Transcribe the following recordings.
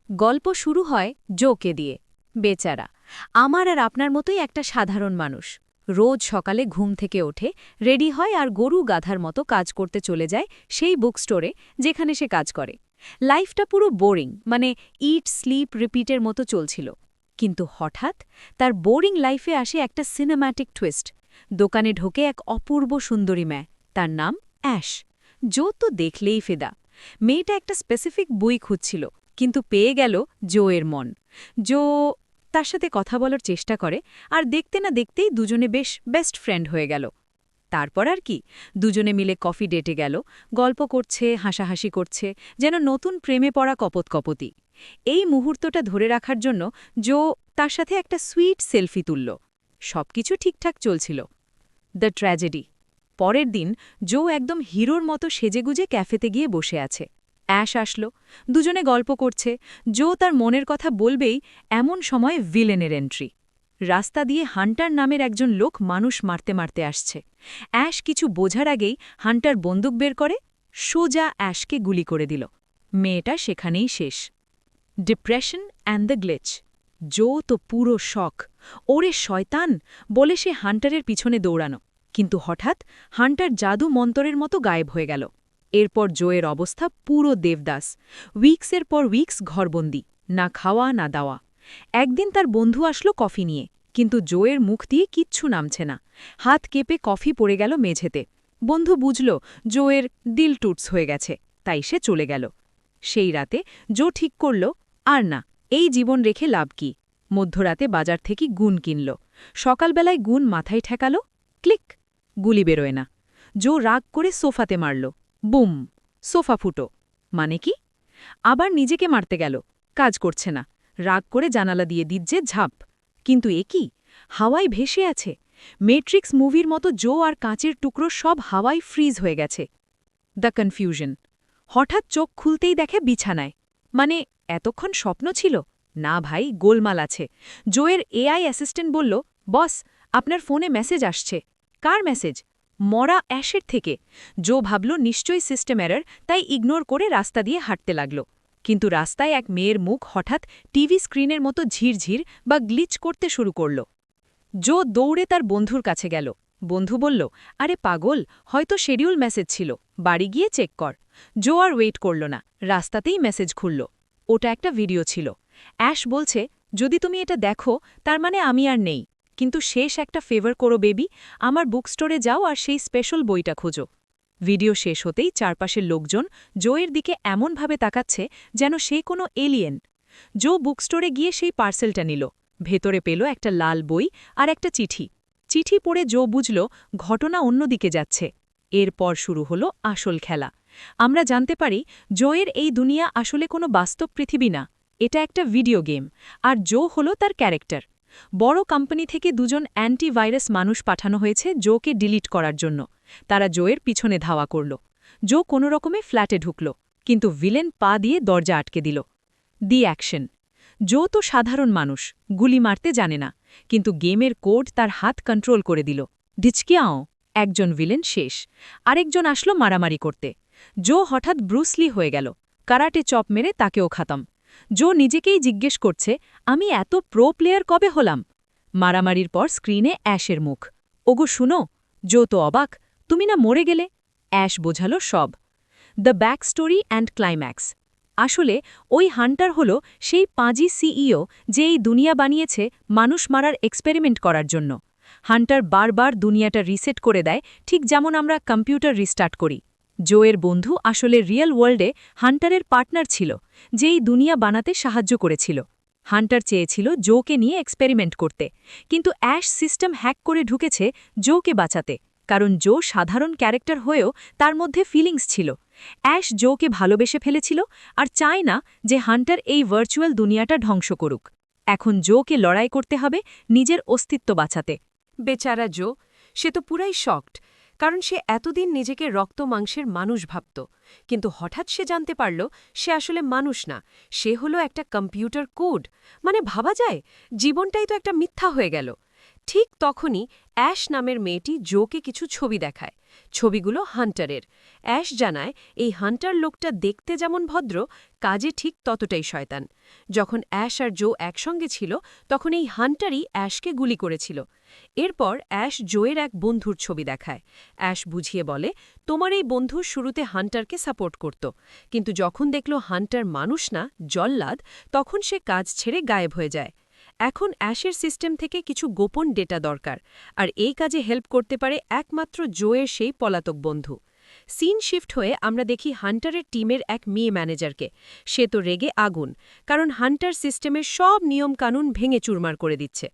গল্প শুরু হয় জোকে দিয়ে। বেচারা আমার আর আপনার মতোই একটা সাধারণ মানুষ। রোজ সকালে ঘুম থেকে ওঠে, রেডি হয় আর গরু গাধার মতো কাজ করতে চলে যায় সেই বুক স্টোরে যেখানে সে কাজ করে। লাইফটা পুরো বোরিং, মানে ইট স্লিপ রিপিটের মতো চলছিল। কিন্তু হঠাৎ তার বোরিং লাইফে আসে একটা সিনেম্যাটিক টুইস্ট। দোকানে ঢোকে এক অপূর্ব সুন্দরী মেয়ে, তার নাম অ্যাশ। জো তো দেখলেই ফেদা। মেয়েটা একটা স্পেসিফিক বই খুঁজছিল, কিন্তু পেয়ে গেল জোয়ের মন। জো তার সাথে কথা বলার চেষ্টা করে, আর দেখতে না দেখতেই দুজনে বেশ বেস্ট ফ্রেন্ড হয়ে গেল। তারপর আর কি, দুজনে মিলে কফি ডেটে গেল, গল্প করছে, হাসাহাসি করছে, যেন নতুন প্রেমে পড়া কপোতি। এই মুহূর্তটা ধরে রাখার জন্য জো তার সাথে একটা সুইট সেলফি তুলল। সবকিছু ঠিকঠাক চলছিল। The tragedy. পরের দিন জো একদম হিরোর মতো সেজেগুজে ক্যাফেতে গিয়ে বসে আছে। অ্যাশ আসলো, দুজনে গল্প করছে। জো তার মনের কথা বলবেই এমন সময় ভিলেনের এন্ট্রি। রাস্তা দিয়ে হান্টার নামের একজন লোক মানুষ মারতে মারতে আসছে। অ্যাশ কিছু বোঝার আগেই হান্টার বন্দুক বের করে, সোজা অ্যাশকে গুলি করে দিল। মেয়েটা সেখানেই শেষ। Depression and the glitch. জো তো পুরো শক। ওরে শয়তান বলে সে হান্টারের পিছনে দৌড়ানো, কিন্তু হঠাৎ হান্টার জাদু মন্তরের মতো গায়েব হয়ে গেল। এরপর জোয়ের অবস্থা পুরো দেবদাস। উইকসের পর উইকস ঘরবন্দি, না খাওয়া না দাওয়া। একদিন তার বন্ধু আসলো কফি নিয়ে, কিন্তু জোয়ের মুখ দিয়ে কিচ্ছু নামছে না। হাত কেঁপে কফি পড়ে গেল মেঝেতে। বন্ধু বুঝল জোয়ের দিল টুটস হয়ে গেছে, তাই সে চলে গেল। সেই রাতে জো ঠিক করল, আর না, এই জীবন রেখে লাভ কি। মধ্যরাতে বাজার থেকে গুণ কিনল। সকালবেলায় গুণ মাথায় ঠেকাল, ক্লিক, গুলি বেরোয় না। জো রাগ করে সোফাতে মারল, বুম, সোফা ফুটো। মানে কি? আবার নিজেকে মারতে গেল, কাজ করছে না। রাগ করে জানালা দিয়ে দিচ্ছে ঝাঁপ। কিন্তু এ কি, হাওয়ায় ভেসে আছে। মেট্রিক্স মুভির মতো জো আর কাঁচের টুকরো সব হাওয়ায় ফ্রিজ হয়ে গেছে। The confusion. হঠাৎ চোখ খুলতেই দেখে বিছানায়। মানে এতক্ষণ স্বপ্ন ছিল? না ভাই, গোলমাল আছে। জোয়ের এআই অ্যাসিস্ট্যান্ট বলল, বস, আপনার ফোনে মেসেজ আসছে। কার মেসেজ? মরা অ্যাশের থেকে। জো ভাবল নিশ্চয়ই সিস্টেম এরর, তাই ইগনোর করে রাস্তা দিয়ে হাঁটতে লাগল। কিন্তু রাস্তায় এক মেয়ের মুখ হঠাৎ টিভি স্ক্রিনের মতো ঝিরঝির বা গ্লিচ করতে শুরু করল। জো দৌড়ে তার বন্ধুর কাছে গেল। বন্ধু বলল, আরে পাগল, হয়তো শিডিউল মেসেজ ছিল, বাড়ি গিয়ে চেক কর। জো আর ওয়েট করল না, রাস্তাতেই মেসেজ খুলল। ওটা একটা ভিডিও ছিল। অ্যাশ বলছে, যদি তুমি এটা দেখো তার মানে আমি আর নেই, কিন্তু শেষ একটা ফেভার করো বেবি, আমার বুক স্টোরে যাও আর সেই স্পেশাল বইটা খোঁজো। ভিডিও শেষ হতেই চারপাশের লোকজন জোয়ের দিকে এমনভাবে তাকাচ্ছে যেন সে কোনো এলিয়েন। জো বুক স্টোরে গিয়ে সেই পার্সেলটা নিল। ভেতরে পেল একটা লাল বই আর একটা চিঠি। চিঠি পড়ে জো বুঝল ঘটনা অন্যদিকে যাচ্ছে। এরপর শুরু হলো আসল খেলা। আমরা জানতে পারি জোয়ের এই দুনিয়া আসলে কোনো বাস্তব পৃথিবী না, এটা একটা ভিডিও গেম, আর জো হলো তার ক্যারেক্টার। বড় কোম্পানি থেকে দুজন অ্যান্টিভাইরাস মানুষ পাঠানো হয়েছে জোকে ডিলিট করার জন্য। তারা জোয়ের পিছনে ধাওয়া করল। জো কোনো রকমে ফ্ল্যাটে ঢুকল, কিন্তু ভিলেন পা দিয়ে দরজা আটকে দিল। দি অ্যাকশন। জো তো সাধারণ মানুষ, গুলি মারতে জানে না, কিন্তু গেমের কোড তার হাত কন্ট্রোল করে দিল। ডিচকিয়াও, একজন ভিলেন শেষ। আরেকজন আসলো মারামারি করতে। জো হঠাৎ ব্রুসলি হয়ে গেল, কারাটে চপ মেরে তাকেও খাতাম। জো নিজেকেই জিজ্ঞেস করছে, আমি এত প্রো প্লেয়ার কবে হলাম? মারামারির পর স্ক্রিনে অ্যাশের মুখ। ওগো শুনো। জো তো অবাক, তুমি না মরে গেলে? অ্যাশ বোঝালো সব। The back story and climax. আসলে ওই হান্টার হল সেই পাঁজি সিইও যে এই দুনিয়া বানিয়েছে মানুষ মারার এক্সপেরিমেন্ট করার জন্য। হান্টার বারবার দুনিয়াটা রিসেট করে দেয়, ঠিক যেমন আমরা কম্পিউটার রিস্টার্ট করি। জোয়ের বন্ধু আসলে রিয়েল ওয়ার্ল্ডে হান্টারের পার্টনার ছিল, যে এই দুনিয়া বানাতে সাহায্য করেছিল। হান্টার চেয়েছিল জোকে নিয়ে এক্সপেরিমেন্ট করতে, কিন্তু অ্যাশ সিস্টেম হ্যাক করে ঢুকেছে জোকে বাঁচাতে, কারণ জো সাধারণ ক্যারেক্টার হয়েও তার মধ্যে ফিলিংস ছিল। অ্যাশ জোকে ভালোবেসে ফেলেছিল আর চায় না যে হান্টার এই ভার্চুয়াল দুনিয়াটা ধ্বংস করুক। এখন জোকে লড়াই করতে হবে নিজের অস্তিত্ব বাঁচাতে। বেচারা জো, সে তো পুরাই শকড, কারণ সে এতদিন নিজেকে রক্ত মাংসের মানুষ ভাবত, কিন্তু হঠাৎ সে জানতে পারল সে আসলে মানুষ না, সে হলো একটা কম্পিউটার কোড। মানে ভাবা যায়, জীবনটাই তো একটা মিথ্যা হয়ে গেল। ঠিক তখনই অ্যাশ নামের মেয়েটি জোকে কিছু ছবি দেখায়। ছবিগুলো হান্টারের। অ্যাশ জানায় এই হান্টার লোকটা দেখতে যেমন ভদ্র, কাজে ঠিক ততটাই শয়তান। যখন অ্যাশ আর জো একসঙ্গে ছিল তখন এই হান্টারই অ্যাশকে গুলি করেছিল। এরপর অ্যাশ জোয়ের এক বন্ধুর ছবি দেখায়। অ্যাশ বুঝিয়ে বলে, তোমার এই বন্ধু শুরুতে হান্টারকে সাপোর্ট করত, কিন্তু যখন দেখল হান্টার মানুষ না, জল্লাদ, তখন সে কাজ ছেড়ে গায়েব হয়ে যায়। এখন অ্যাশের সিস্টেম থেকে কিছু গোপন ডেটা দরকার, আর এই কাজে হেল্প করতে পারে একমাত্র জোয়ের সেই পলাতক বন্ধু। সিন শিফট হয়ে আমরা দেখি হান্টারের টিমের এক মেয়ে ম্যানেজারকে। সে তো রেগে আগুন, কারণ হান্টার সিস্টেমের সব নিয়মকানুন ভেঙে চুরমার করে দিচ্ছে।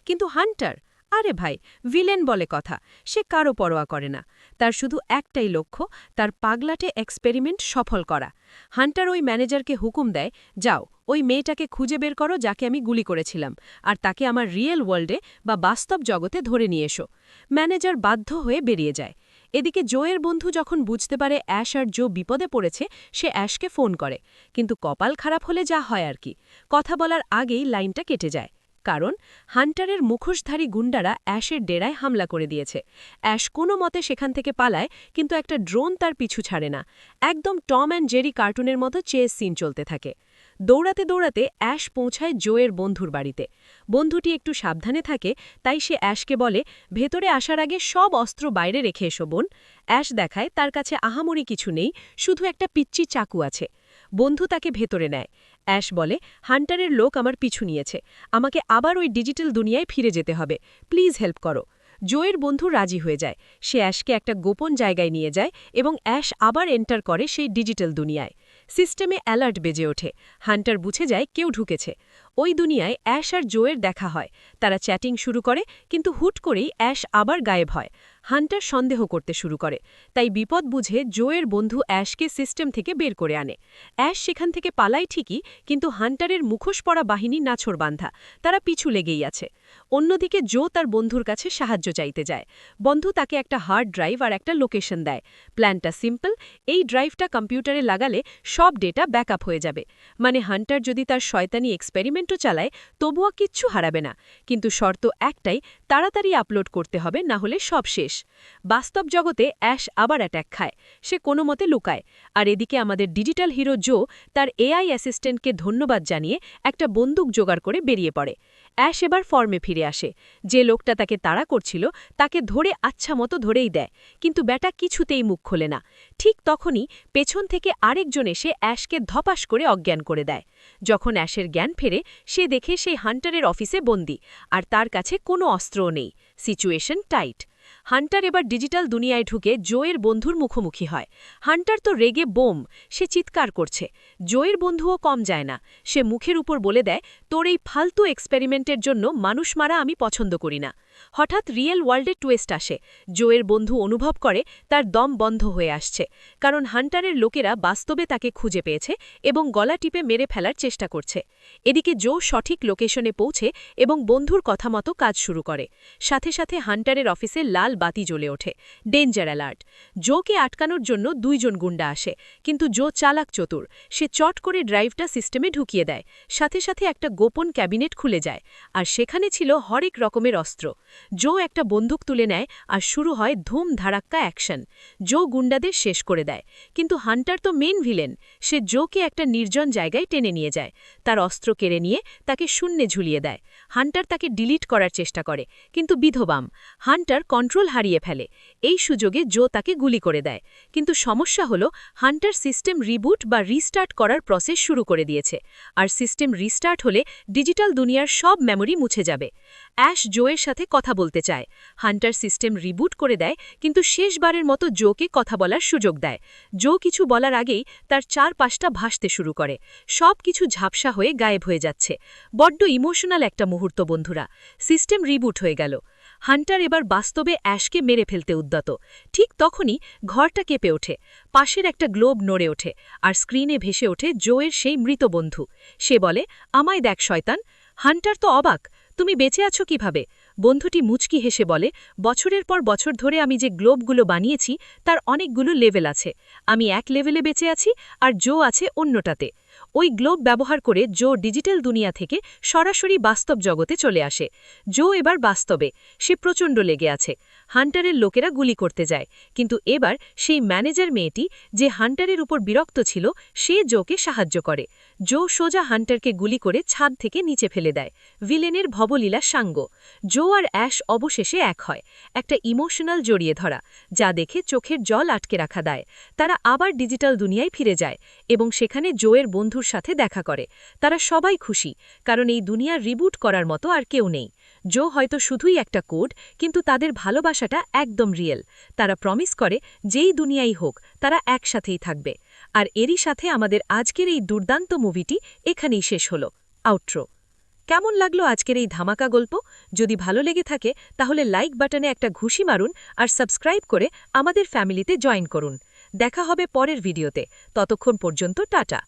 কিন্তু হান্টার, আরে ভাই, ভিলেন বলে কথা, সে কারো পরোয়া করে না। তার শুধু একটাই লক্ষ্য, তার পাগলাটে এক্সপেরিমেন্ট সফল করা। হান্টার ওই ম্যানেজারকে হুকুম দেয়, যাও ওই মেয়েটাকে খুঁজে বের করো যাকে আমি গুলি করেছিলাম, আর তাকে আমার রিয়েল ওয়ার্ল্ডে বা বাস্তব জগতে ধরে নিয়ে এসো। ম্যানেজার বাধ্য হয়ে বেরিয়ে যায়। এদিকে জোয়ের বন্ধু যখন বুঝতে পারে অ্যাশ আর জো বিপদে পড়েছে, সে অ্যাশকে ফোন করে। কিন্তু কপাল খারাপ হলে যা হয় আর কি, কথা বলার আগেই লাইনটা কেটে যায়। কারণ হান্টারের মুখোশধারী গুন্ডারা অ্যাশের ডেরায় হামলা করে দিয়েছে। অ্যাশ কোনো মতে সেখান থেকে পালায়, কিন্তু একটা ড্রোন তার পিছু ছাড়ে না। একদম টম অ্যান্ড জেরি কার্টুনের মতো চেস সিন চলতে থাকে। দৌড়াতে দৌড়াতে অ্যাশ পৌঁছায় জোয়ের বন্ধুর বাড়িতে। বন্ধুটি একটু সাবধানে থাকে, তাই সে অ্যাশকে বলে, ভেতরে আসার আগে সব অস্ত্র বাইরে রেখে এসো বোন। অ্যাশ দেখায় তার কাছে আহামরি কিছু নেই, শুধু একটা পিচ্চি চাকু আছে। বন্ধু তাকে ভেতরে নেয়। অ্যাশ বলে, হান্টারের লোক আমার পিছু নিয়েছে, আমাকে আবার ওই ডিজিটাল দুনিয়ায় ফিরে যেতে হবে, প্লিজ হেল্প করো। জোয়ের বন্ধু রাজি হয়ে যায়। সে অ্যাশকে একটা গোপন জায়গায় নিয়ে যায় এবং অ্যাশ আবার এন্টার করে সেই ডিজিটাল দুনিয়ায়। সিস্টেমে অ্যালার্ট বেজে ওঠে। হান্টার বুঝে যায় কেউ ঢুকেছে। ওই দুনিয়ায় অ্যাশ আর জোয়ের দেখা হয়। তারা চ্যাটিং শুরু করে, কিন্তু হুট করেই অ্যাশ আবার গায়েব হয়। হান্টার সন্দেহ করতে শুরু করে। তাই বিপদ বুঝে জোয়ের বন্ধু অ্যাশকে সিস্টেম থেকে বের করে আনে। অ্যাশ সেখান থেকে পালায় ঠিকই, কিন্তু হান্টারের মুখোশ পরা বাহিনী নাছোড়বান্ধা, তারা পিছু লেগেই আছে। অন্যদিকে জো তার বন্ধুর কাছে সাহায্য চাইতে যায়। বন্ধু তাকে একটা হার্ড ড্রাইভ আর একটা লোকেশন দেয়। প্ল্যানটা সিম্পল, এই ড্রাইভটা কম্পিউটারে লাগালে সব ডেটা ব্যাকআপ হয়ে যাবে। মানে হান্টার যদি তার শয়তানি এক্সপেরিমেন্টও চালায়, তবুও কিচ্ছু হারাবে না। কিন্তু শর্ত একটাই, তাড়াতাড়ি আপলোড করতে হবে, না হলে সব শেষ। বাস্তব জগতে অ্যাশ আবার অ্যাট্যাক খায়। সে কোনো মতে লুকায়। আর এদিকে আমাদের ডিজিটাল হিরো জো তার এআই অ্যাসিস্ট্যান্টকে ধন্যবাদ জানিয়ে একটা বন্দুক জোগাড় করে বেরিয়ে পড়ে। অ্যাশ এবার ফর্মে ফিরে আসে। যে লোকটা তাকে তাড়া করছিল তাকে ধরে আচ্ছা মতো ধরেই দেয়, কিন্তু ব্যাটা কিছুতেই মুখ খোলে না। ঠিক তখনই পেছন থেকে আরেকজন এসে অ্যাশকে ধপাস করে অজ্ঞান করে দেয়। যখন অ্যাশের জ্ঞান ফেরে, সে দেখে সেই হান্টারের অফিসে বন্দী, আর তার কাছে কোনো অস্ত্রও নেই। Situation tight. হান্টার এবার ডিজিটাল দুনিয়ায় ঢুকে জোয়ের বন্ধুর মুখোমুখি হয়। হান্টার তো রেগে বোম, সে চিৎকার করছে। জোয়ের বন্ধুও কম যায় না। সে মুখের উপর বলে দেয়, তোর এই ফালতু এক্সপেরিমেন্টের জন্য মানুষ মারা আমি পছন্দ করি না। হঠাৎ রিয়েল ওয়ার্ল্ডে টুয়েস্ট আসে। জোয়ের বন্ধু অনুভব করে তার দম বন্ধ হয়ে আসছে, কারণ হান্টারের লোকেরা বাস্তবে তাকে খুঁজে পেয়েছে এবং গলা টিপে মেরে ফেলার চেষ্টা করছে। এদিকে জো সঠিক লোকেশনে পৌঁছে এবং বন্ধুর কথা মতো কাজ শুরু করে। সাথে সাথে হান্টারের অফিসে লাল বাতি জ্বলে ওঠে, ডেঞ্জার অ্যালার্ট। জোকে আটকানোর জন্য দুইজন গুন্ডা আসে, কিন্তু জো চালাক চতুর। সে চট করে ড্রাইভটা সিস্টেমে ঢুকিয়ে দেয়। সাথে সাথে একটা গোপন ক্যাবিনেট খুলে যায়, আর সেখানে ছিল হরেক রকমের অস্ত্র। জো একটা বন্দুক তুলে নেয়, আর শুরু হয় ধুম ধারাক্কা অ্যাকশন। জো গুন্ডাদের শেষ করে দেয়, কিন্তু হান্টার তো মেন ভিলেন। সে জোকে একটা নির্জন জায়গায় টেনে নিয়ে যায়। তার অস্ত্র কেড়ে নিয়ে তাকে শূন্যে ঝুলিয়ে দেয়। হান্টার তাকে ডিলিট করার চেষ্টা করে, কিন্তু বিধবাম। হান্টার কন্ট্রোল হারিয়ে ফেলে। এই সুযোগে জো তাকে গুলি করে দেয়। কিন্তু সমস্যা হলো, হান্টার সিস্টেম রিবুট বা রিস্টার্ট করার প্রসেস শুরু করে দিয়েছে। আর সিস্টেম রিস্টার্ট হলে ডিজিটাল দুনিয়ার সব মেমোরি মুছে যাবে। অ্যাশ জোয়ের সাথে কথা বলতে চায়। হান্টার সিস্টেম রিবুট করে দেয়, কিন্তু শেষবারের মতো জোকে কথা বলার সুযোগ দেয়। জো কিছু বলার আগেই তার চারপাশটা ভাসতে শুরু করে। সব কিছু ঝাপসা হয়ে গায়েব হয়ে যাচ্ছে। বড্ড ইমোশনাল একটা মুহূর্ত বন্ধুরা। সিস্টেম রিবুট হয়ে গেল। হান্টার এবার বাস্তবে অ্যাশকে মেরে ফেলতে উদ্যত। ঠিক তখনই ঘরটা কেঁপে ওঠে। পাশের একটা গ্লোব নড়ে ওঠে, আর স্ক্রিনে ভেসে ওঠে জোয়ের সেই মৃত বন্ধু। সে বলে, আমায় দেখ শয়তান। হান্টার তো অবাক, তুমি বেঁচে আছো কিভাবে? বন্ধুটি মুচকি হেসে বলে, বছরের পর বছর ধরে আমি যে গ্লোবগুলো বানিয়েছি তার অনেকগুলো লেভেল আছে। আমি এক লেভেলে বেঁচে আছি, আর জো আছে অন্যটাতে। ওই গ্লোব ব্যবহার করে জো ডিজিটাল দুনিয়া থেকে সরাসরি বাস্তব জগতে চলে আসে। জো এবার বাস্তবে, সে প্রচণ্ড লেগে আছে। হান্টারের লোকেরা গুলি করতে যায়, কিন্তু এবার সেই ম্যানেজার মেয়েটি, যে হান্টারের উপর বিরক্ত ছিল, সে জোকে সাহায্য করে। জো সোজা হান্টারকে গুলি করে ছাদ থেকে নিচে ফেলে দেয়। ভিলেনের ভবলীলা সাঙ্গ। জো আর অ্যাশ অবশেষে এক হয়, একটা ইমোশনাল জড়িয়ে ধরা, যা দেখে চোখের জল আটকে রাখা দেয়। তারা আবার ডিজিটাল দুনিয়ায় ফিরে যায় এবং সেখানে জোয়ের বন্ধুর সাথে দেখা করে। তারা সবাই খুশি, কারণ এই দুনিয়া রিবুট করার মতো আর কেউ নেই। জো হয়তো শুধুই একটা কোড, কিন্তু তাদের ভালোবাসাটা একদম রিয়েল। তারা প্রমিস করে যেই দুনিয়াই হোক তারা একসাথেই থাকবে। আর এরই সাথে আমাদের আজকের এই দুর্দান্ত মুভিটি এখানেই শেষ হলো। আউট্রো। কেমন লাগলো আজকের এই ধামাকা গল্প? যদি ভালো লেগে থাকে তাহলে লাইক বাটনে একটা ঘুষি মারুন আর সাবস্ক্রাইব করে আমাদের ফ্যামিলিতে জয়েন করুন। দেখা হবে পরের ভিডিওতে। ততক্ষণ পর্যন্ত টাটা।